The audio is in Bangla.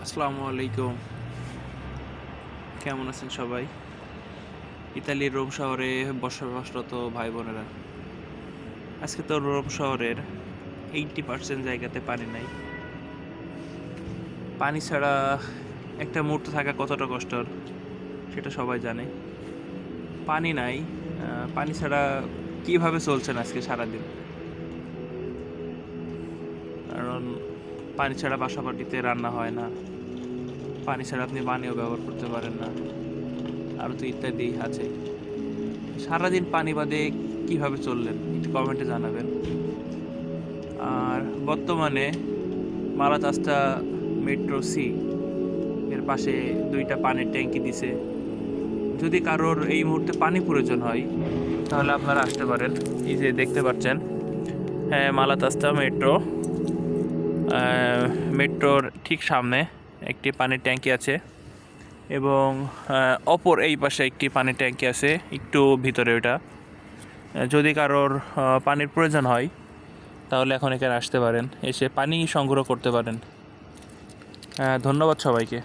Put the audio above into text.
আসসালামু আলাইকুম। কেমন আছেন সবাই? ইতালির রোম শহরে বসবাসরত ভাই বোনেরা, আজকে তো রোম শহরের 80% জায়গাতে পানি নাই। পানি ছাড়া একটা মুহূর্ত থাকা কতটা কষ্টর সেটা সবাই জানে। পানি নাই, পানি ছাড়া কিভাবে চলছেন আজকে সারাদিন? কারণ পানি ছাড়া বাসাবাড়িতে রান্না হয় না, পানি ছাড়া আপনি পানিও ব্যবহার করতে পারেন না, আরও তো ইত্যাদি আছে। সারাদিন পানি বাদে কিভাবে চললেন একটু কমেন্টে জানাবেন। আর বর্তমানে মালাতাস্তা মেট্রো সি এর পাশে 2টা পানির ট্যাঙ্কি দিছে। যদি কারোর এই মুহূর্তে পানি প্রয়োজন হয় তাহলে আপনারা আসতে পারেন। এই যে দেখতে পাচ্ছেন, হ্যাঁ, মালাতাস্তা মেট্রোর ঠিক সামনে একটি পানির ট্যাঙ্কি আছে এবং অপর এই পাশে একটি পানির ট্যাঙ্কি আছে একটু ভিতরে। ওটা যদি কারোর পানির প্রয়োজন হয় তাহলে এখন এখানে আসতে পারেন, এসে পানি সংগ্রহ করতে পারেন। ধন্যবাদ সবাইকে।